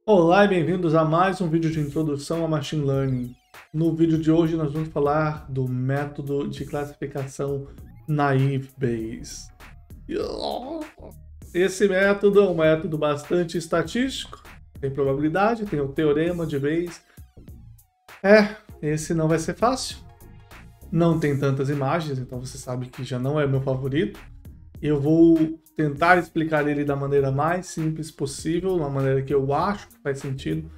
Olá e bem-vindos a mais um vídeo de introdução a Machine Learning. No vídeo de hoje nós vamos falar do método de classificação Naive Bayes. Esse método é um método bastante estatístico, tem probabilidade, tem o teorema de Bayes. Esse não vai ser fácil, não tem tantas imagens, então você sabe que já não é meu favorito. Eu vou tentar explicar ele da maneira mais simples possível, uma maneira que eu acho que faz sentido,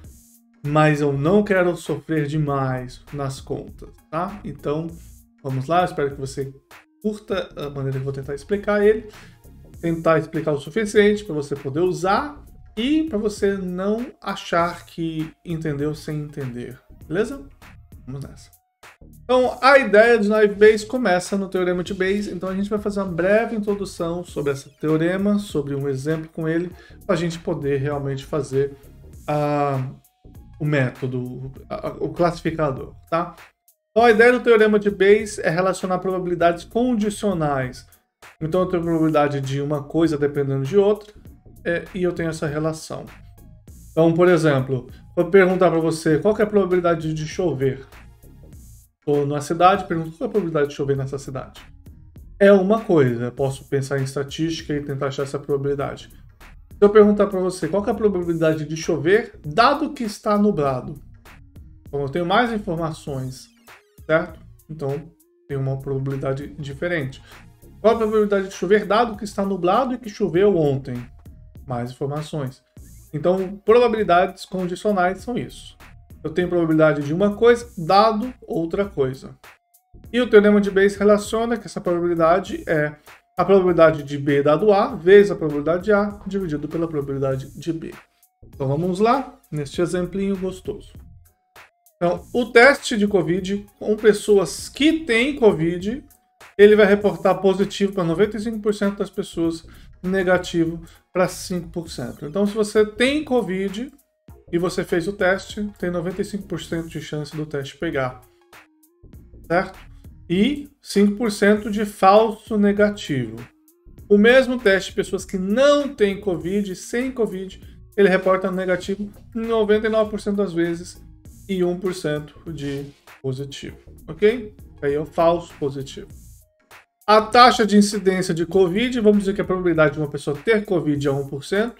mas eu não quero sofrer demais nas contas, tá? Então, vamos lá, espero que você curta a maneira que eu vou tentar explicar ele, tentar explicar o suficiente para você poder usar e para você não achar que entendeu sem entender, beleza? Vamos nessa. Então, a ideia de Naive Bayes começa no Teorema de Bayes, então a gente vai fazer uma breve introdução sobre esse teorema, sobre um exemplo com ele, para a gente poder realmente fazer o método, o classificador, tá? Então, a ideia do Teorema de Bayes é relacionar probabilidades condicionais. Então, eu tenho a probabilidade de uma coisa dependendo de outra, e eu tenho essa relação. Então, por exemplo, vou perguntar para você qual que é a probabilidade de chover. Estou numa cidade, pergunto qual é a probabilidade de chover nessa cidade. É uma coisa, eu posso pensar em estatística e tentar achar essa probabilidade. Se eu perguntar para você qual que é a probabilidade de chover, dado que está nublado. Então eu tenho mais informações, certo? Então tem uma probabilidade diferente. Qual a probabilidade de chover, dado que está nublado e que choveu ontem? Mais informações. Então, probabilidades condicionais são isso. Eu tenho probabilidade de uma coisa, dado outra coisa. E o Teorema de Bayes relaciona que essa probabilidade é a probabilidade de B dado A, vezes a probabilidade de A, dividido pela probabilidade de B. Então vamos lá, neste exemplinho gostoso. Então, o teste de Covid com pessoas que têm Covid, ele vai reportar positivo para 95% das pessoas, negativo para 5%. Então, se você tem Covid e você fez o teste, tem 95% de chance do teste pegar, certo? E 5% de falso negativo. O mesmo teste de pessoas que não têm Covid, sem Covid, ele reporta negativo 99% das vezes e 1% de positivo, ok? Aí é o falso positivo. A taxa de incidência de Covid, vamos dizer que a probabilidade de uma pessoa ter Covid é 1%,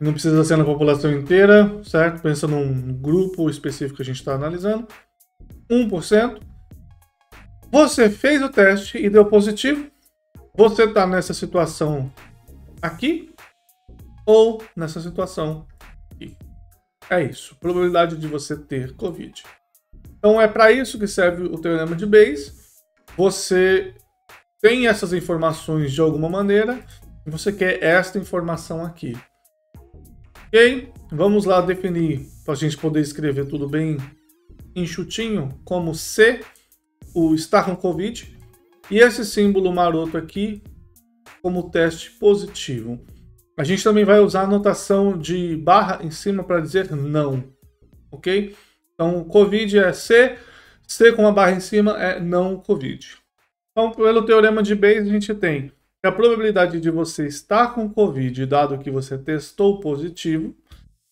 não precisa ser na população inteira, certo? Pensa num grupo específico que a gente está analisando. 1%. Você fez o teste e deu positivo. Você está nessa situação aqui ou nessa situação aqui. É isso. Probabilidade de você ter Covid. Então é para isso que serve o Teorema de Bayes. Você tem essas informações de alguma maneira e você quer esta informação aqui. Ok, vamos lá definir, para a gente poder escrever tudo bem enxutinho, como C, o estar com Covid, e esse símbolo maroto aqui como teste positivo. A gente também vai usar a notação de barra em cima para dizer não, ok? Então, Covid é C, C com a barra em cima é não Covid. Então, pelo Teorema de Bayes, a gente tem a probabilidade de você estar com Covid, dado que você testou positivo,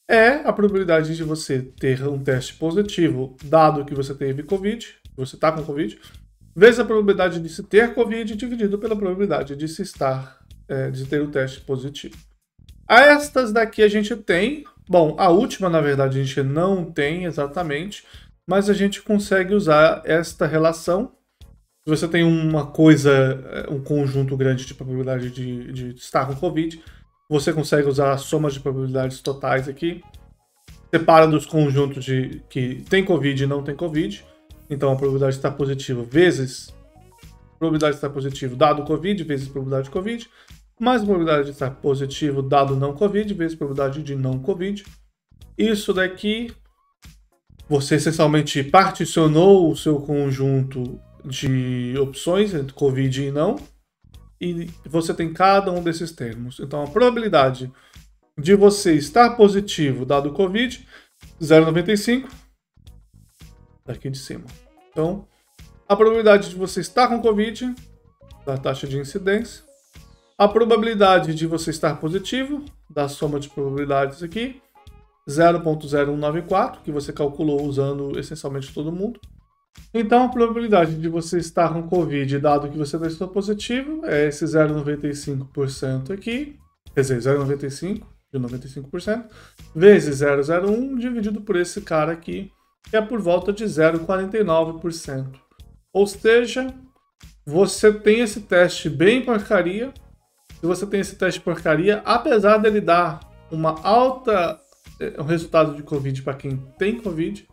é a probabilidade de você ter um teste positivo, dado que você teve Covid, você está com Covid, vezes a probabilidade de se ter Covid, dividido pela probabilidade de se estar, de ter o teste positivo. Estas daqui a gente tem, bom, a última, na verdade, a gente não tem exatamente, mas a gente consegue usar esta relação. Se você tem uma coisa, um conjunto grande de probabilidade de estar com Covid, você consegue usar a soma de probabilidades totais aqui. Separa dos conjuntos de que tem Covid e não tem Covid. Então a probabilidade de estar positivo vezes a probabilidade de estar positivo dado Covid vezes a probabilidade de Covid, mais a probabilidade de estar positivo dado não Covid vezes a probabilidade de não Covid. Isso daqui, você essencialmente particionou o seu conjunto de opções entre Covid e não, e você tem cada um desses termos. Então, a probabilidade de você estar positivo dado Covid, 0,95, daqui de cima. Então, a probabilidade de você estar com Covid, da taxa de incidência, a probabilidade de você estar positivo, da soma de probabilidades aqui, 0,0194, que você calculou usando essencialmente todo mundo. Então, a probabilidade de você estar com Covid, dado que você testou positivo, é esse 0,95% aqui, quer dizer, 0,95% de 95%, vezes 0,01 dividido por esse cara aqui, que é por volta de 0,49%. Ou seja, você tem esse teste bem porcaria. Se você tem esse teste porcaria, apesar dele dar um resultado de Covid para quem tem Covid,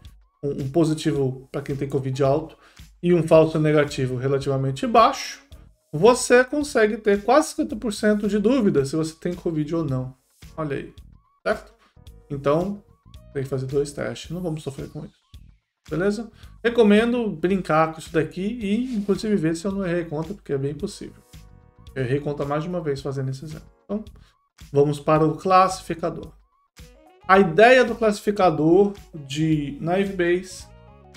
um positivo para quem tem Covid alto e um falso negativo relativamente baixo, você consegue ter quase 50% de dúvida se você tem Covid ou não. Olha aí, certo? Então, tem que fazer 2 testes, não vamos sofrer com isso. Beleza? Recomendo brincar com isso daqui e, inclusive, ver se eu não errei conta, porque é bem possível. Eu errei conta mais de uma vez fazendo esse exame. Então, vamos para o classificador. A ideia do classificador de Naive Bayes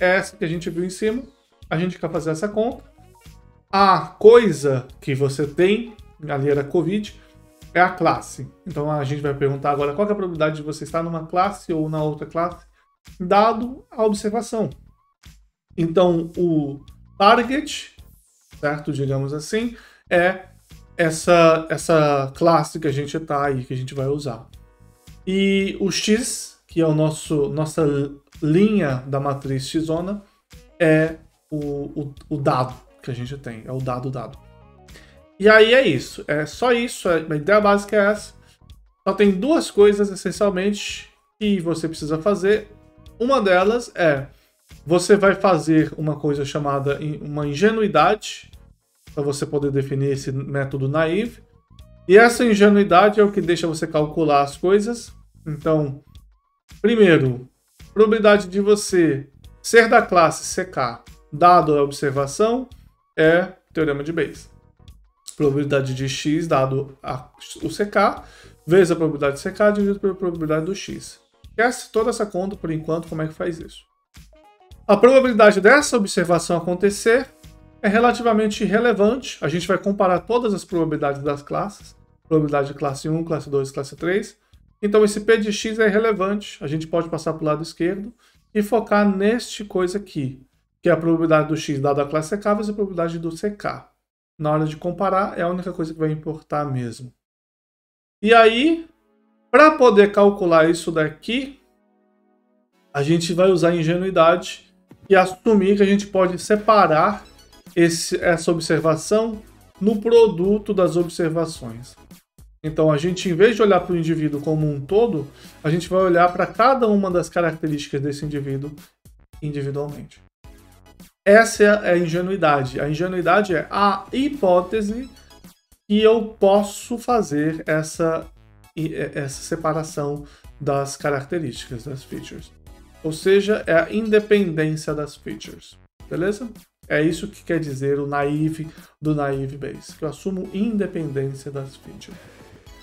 é essa que a gente viu em cima. A gente quer fazer essa conta. A coisa que você tem, ali era Covid, é a classe. Então a gente vai perguntar agora qual é a probabilidade de você estar numa classe ou na outra classe, dado a observação. Então o target, certo, digamos assim, é essa classe que a gente está aí, que a gente vai usar. E o X, que é nossa linha da matriz X-zona, é o dado que a gente tem, é o dado. E aí é isso, é só isso, a ideia básica é essa. Só tem 2 coisas, essencialmente, que você precisa fazer. Uma delas é, você vai fazer uma coisa chamada uma ingenuidade, para você poder definir esse método naive. E essa ingenuidade é o que deixa você calcular as coisas. Então, primeiro, probabilidade de você ser da classe CK, dado a observação, é teorema de Bayes. Probabilidade de X, dado o CK, vezes a probabilidade de CK, dividido pela probabilidade do X. Esquece toda essa conta, por enquanto, como é que faz isso. A probabilidade dessa observação acontecer é relativamente relevante. A gente vai comparar todas as probabilidades das classes. Probabilidade de classe 1, classe 2, classe 3. Então esse P de X é relevante. A gente pode passar para o lado esquerdo e focar neste coisa aqui, que é a probabilidade do X dada a classe CK vezes a probabilidade do CK. Na hora de comparar, é a única coisa que vai importar mesmo. E aí, para poder calcular isso daqui, a gente vai usar a ingenuidade e assumir que a gente pode separar essa observação no produto das observações. Então, a gente, em vez de olhar para o indivíduo como um todo, a gente vai olhar para cada uma das características desse indivíduo individualmente. Essa é a ingenuidade. A ingenuidade é a hipótese que eu posso fazer essa separação das características, das features. Ou seja, é a independência das features. Beleza? É isso que quer dizer o naive do Naive Bayes, que eu assumo independência das features.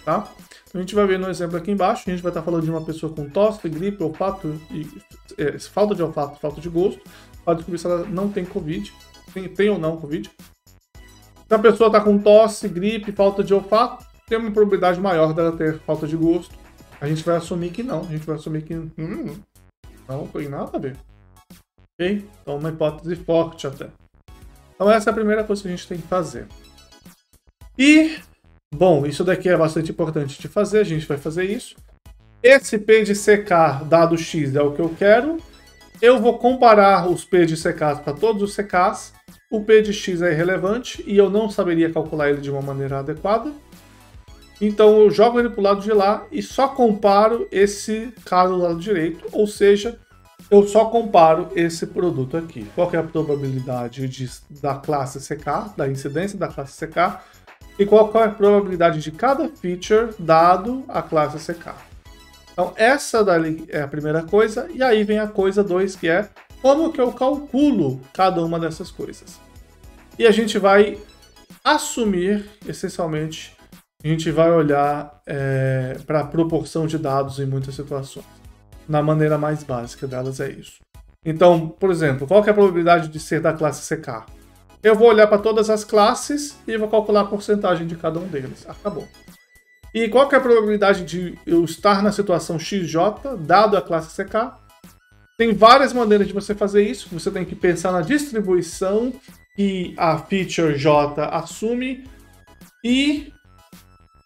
Tá? Então a gente vai ver no exemplo aqui embaixo, a gente vai estar falando de uma pessoa com tosse, gripe, olfato, falta de olfato, falta de gosto, para descobrir se ela não tem Covid, tem ou não Covid. Se a pessoa está com tosse, gripe, falta de olfato, tem uma probabilidade maior dela ter falta de gosto. A gente vai assumir que não, a gente vai assumir que não tem nada a ver. Ok? Então uma hipótese forte até. Então essa é a primeira coisa que a gente tem que fazer. E, bom, isso daqui é bastante importante de fazer, a gente vai fazer isso. Esse P de CK dado X é o que eu quero. Eu vou comparar os P de CK para todos os CKs. O P de X é irrelevante e eu não saberia calcular ele de uma maneira adequada. Então eu jogo ele para o lado de lá e só comparo esse cara do lado direito, ou seja, eu só comparo esse produto aqui. Qual que é a probabilidade da classe CK, da incidência da classe CK, e qual é a probabilidade de cada feature dado a classe CK. Então essa dali é a primeira coisa, e aí vem a coisa 2, que é como que eu calculo cada uma dessas coisas. E a gente vai assumir, essencialmente, a gente vai olhar para a proporção de dados em muitas situações. Na maneira mais básica delas é isso. Então, por exemplo, qual que é a probabilidade de ser da classe CK? Eu vou olhar para todas as classes e vou calcular a porcentagem de cada um deles. Acabou. E qual que é a probabilidade de eu estar na situação XJ, dado a classe CK? Tem várias maneiras de você fazer isso. Você tem que pensar na distribuição que a feature J assume e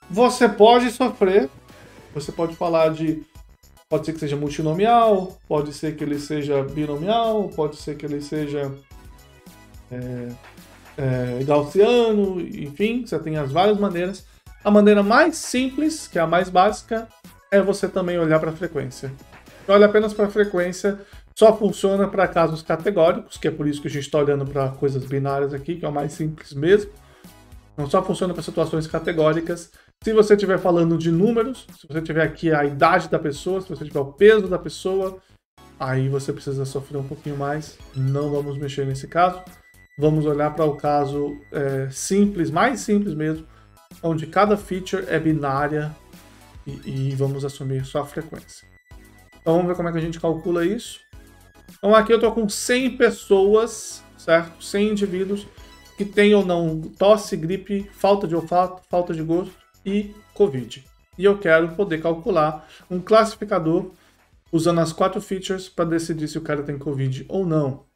você pode sofrer. Você pode falar de... Pode ser que seja multinomial, pode ser que ele seja binomial, pode ser que ele seja gaussiano, enfim, você tem as várias maneiras. A maneira mais simples, que é a mais básica, é você também olhar para a frequência. Olha apenas para a frequência, só funciona para casos categóricos, que é por isso que a gente está olhando para coisas binárias aqui, que é o mais simples mesmo. Não só funciona para situações categóricas. Se você estiver falando de números, se você tiver aqui a idade da pessoa, se você tiver o peso da pessoa, aí você precisa sofrer um pouquinho mais. Não vamos mexer nesse caso. Vamos olhar para o caso simples, mais simples mesmo, onde cada feature é binária e vamos assumir só a frequência. Então vamos ver como é que a gente calcula isso. Então aqui eu estou com 100 pessoas, certo? 100 indivíduos que têm ou não tosse, gripe, falta de olfato, falta de gosto e Covid. E eu quero poder calcular um classificador usando as 4 features para decidir se o cara tem Covid ou não.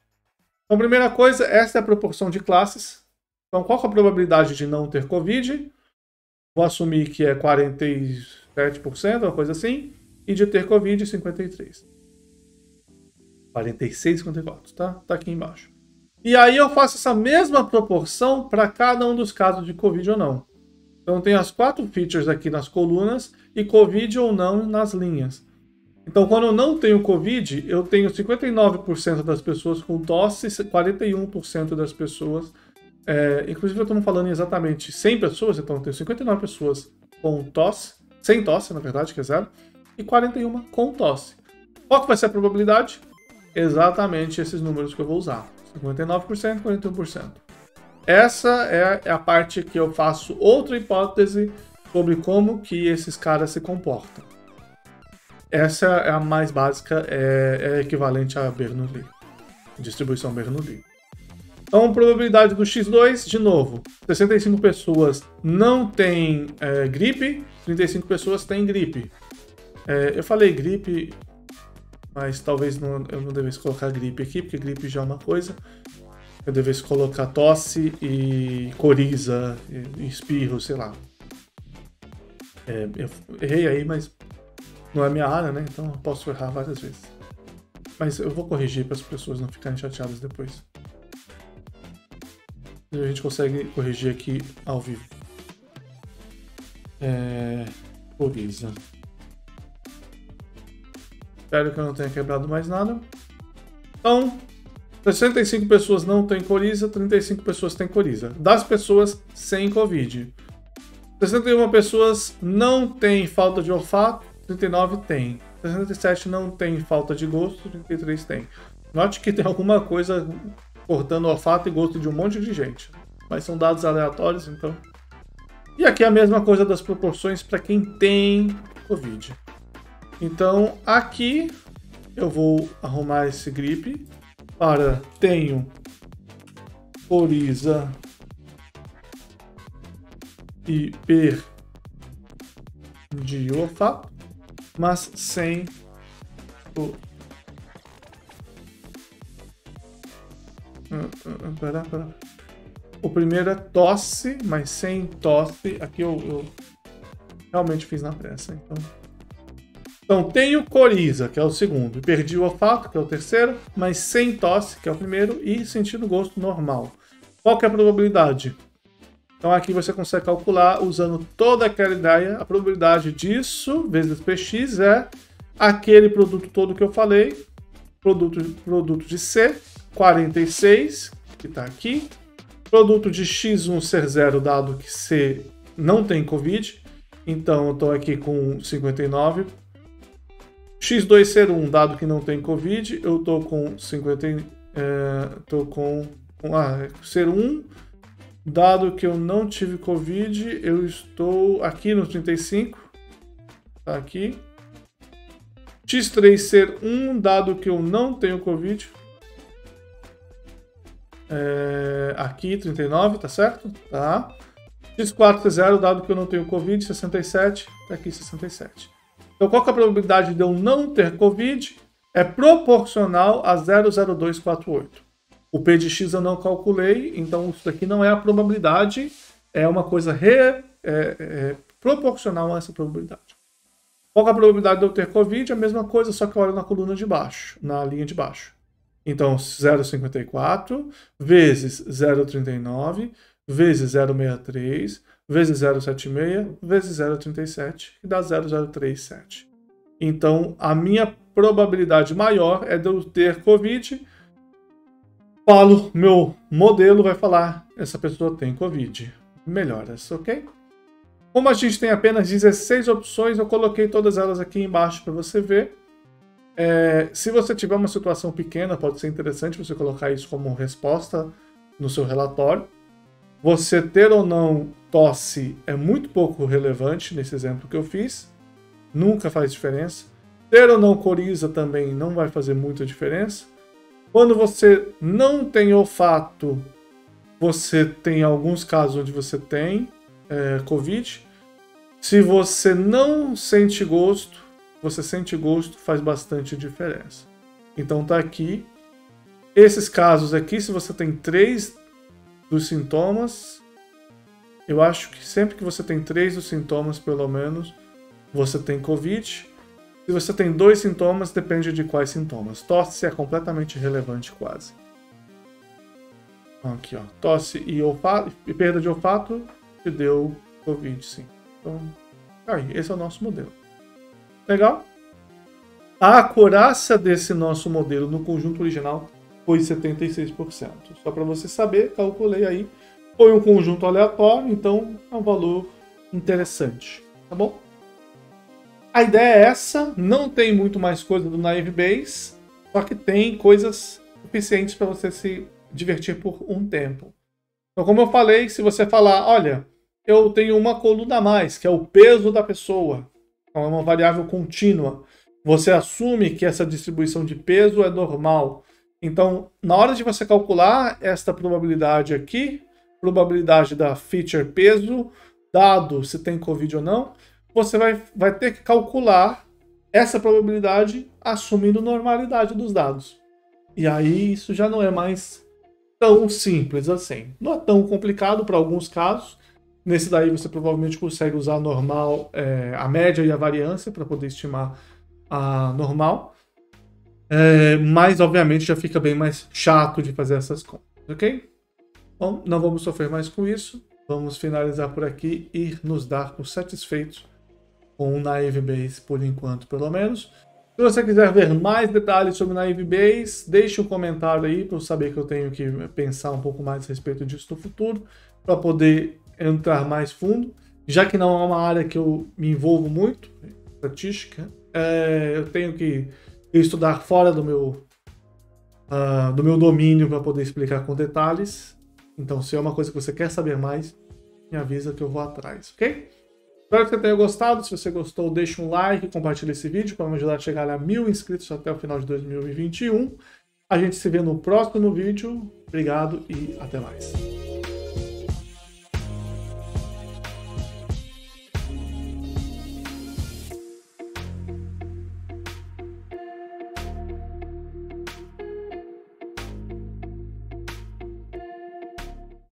Então, primeira coisa, essa é a proporção de classes. Então, qual é a probabilidade de não ter Covid? Vou assumir que é 47%, uma coisa assim. E de ter Covid, 53%. 46, 54, tá? Tá aqui embaixo. E aí eu faço essa mesma proporção para cada um dos casos de Covid ou não. Então tem as 4 features aqui nas colunas e Covid ou não nas linhas. Então quando eu não tenho Covid, eu tenho 59% das pessoas com tosse, 41% das pessoas... inclusive estamos falando em exatamente 100 pessoas, então eu tenho 59 pessoas com tosse, sem tosse na verdade, que é 0, e 41 com tosse. Qual que vai ser a probabilidade? Exatamente esses números que eu vou usar. 59%, 41%. Essa é a parte que eu faço outra hipótese sobre como que esses caras se comportam. Essa é a mais básica, é equivalente a Bernoulli, distribuição Bernoulli. Então, probabilidade do X2, de novo, 65 pessoas não têm gripe, 35 pessoas têm gripe. Eu falei gripe, mas talvez eu não devesse colocar gripe aqui, porque gripe já é uma coisa. Eu devesse colocar tosse e coriza, e espirro, sei lá. Eu errei aí, mas não é minha área, né? Então eu posso errar várias vezes. Mas eu vou corrigir para as pessoas não ficarem chateadas depois. E a gente consegue corrigir aqui ao vivo. Coriza. Espero que eu não tenha quebrado mais nada. Então, 65 pessoas não têm coriza, 35 pessoas têm coriza. Das pessoas sem Covid. 61 pessoas não têm falta de olfato, 39 têm. 67 não têm falta de gosto, 33 têm. Note que tem alguma coisa cortando olfato e gosto de um monte de gente. Mas são dados aleatórios, então. E aqui a mesma coisa das proporções para quem tem Covid. Então, aqui eu vou arrumar esse gripe para tenho coriza e perdi o olfato, mas sem o... Pera. O primeiro é tosse, mas sem tosse. Aqui eu realmente fiz na pressa, Então, tenho coriza, que é o segundo, e perdi o olfato, que é o terceiro, mas sem tosse, que é o primeiro, e sentindo gosto normal. Qual que é a probabilidade? Então, aqui você consegue calcular, usando toda aquela ideia, a probabilidade disso, vezes Px, é aquele produto todo que eu falei, produto de C, 46, que está aqui, produto de X1 ser 0, dado que C não tem Covid, então eu estou aqui com 59, X2 ser 1, dado que não tem Covid, eu estou com 50. Ser 1, dado que eu não tive Covid, eu estou aqui no 35. Tá aqui. X3 ser 1, dado que eu não tenho Covid. Aqui, 39, tá certo? Tá. X4 é 0, dado que eu não tenho Covid, 67, tá aqui 67. Então, qual que é a probabilidade de eu não ter Covid? É proporcional a 0,0248. O P de X eu não calculei, então isso daqui não é a probabilidade, é uma coisa proporcional a essa probabilidade. Qual que é a probabilidade de eu ter Covid? É a mesma coisa, só que eu olho na coluna de baixo, na linha de baixo. Então, 0,54 vezes 0,39 vezes 0,63 vezes 0,76 vezes 0,37, que dá 0,037. Então, a minha probabilidade maior é de eu ter Covid. Falo, meu modelo vai falar, essa pessoa tem Covid. Melhoras, ok? Como a gente tem apenas 16 opções, eu coloquei todas elas aqui embaixo para você ver. Se você tiver uma situação pequena, pode ser interessante você colocar isso como resposta no seu relatório. Você ter ou não tosse é muito pouco relevante nesse exemplo que eu fiz. Nunca faz diferença. Ter ou não coriza também não vai fazer muita diferença. Quando você não tem olfato, você tem alguns casos onde você tem Covid. Se você não sente gosto, você sente gosto, faz bastante diferença. Então tá aqui. Esses casos aqui, se você tem 3 dos sintomas, eu acho que sempre que você tem 3 dos sintomas, pelo menos, você tem Covid. Se você tem 2 sintomas, depende de quais sintomas. Tosse é completamente irrelevante quase. Aqui, ó. Tosse e olfato, e perda de olfato te deu Covid, sim. Então, aí, esse é o nosso modelo. Legal? A acurácia desse nosso modelo no conjunto original foi 76%. Só para você saber, calculei aí. Foi um conjunto aleatório, então é um valor interessante. Tá bom? A ideia é essa. Não tem muito mais coisa do Naive Bayes, só que tem coisas suficientes para você se divertir por um tempo. Então, como eu falei, se você falar, olha, eu tenho uma coluna a mais, que é o peso da pessoa, então é uma variável contínua, você assume que essa distribuição de peso é normal. Então, na hora de você calcular esta probabilidade aqui, probabilidade da feature peso, dado se tem Covid ou não, você vai ter que calcular essa probabilidade assumindo normalidade dos dados. E aí isso já não é mais tão simples assim. Não é tão complicado para alguns casos. Nesse daí você provavelmente consegue usar normal, a média e a variância para poder estimar a normal. Mas obviamente já fica bem mais chato de fazer essas contas, ok? Bom, não vamos sofrer mais com isso. Vamos finalizar por aqui e nos dar por satisfeitos com o Naive Bayes por enquanto, pelo menos. Se você quiser ver mais detalhes sobre o Naive Bayes, deixe um comentário aí para eu saber que eu tenho que pensar um pouco mais a respeito disso no futuro, para poder entrar mais fundo, já que não é uma área que eu me envolvo muito, estatística, eu tenho que estudar fora do meu domínio para poder explicar com detalhes. Então, se é uma coisa que você quer saber mais, me avisa que eu vou atrás, ok? Espero que você tenha gostado. Se você gostou, deixa um like, compartilha esse vídeo para me ajudar a chegar a 1000 inscritos até o final de 2021. A gente se vê no próximo vídeo. Obrigado e até mais.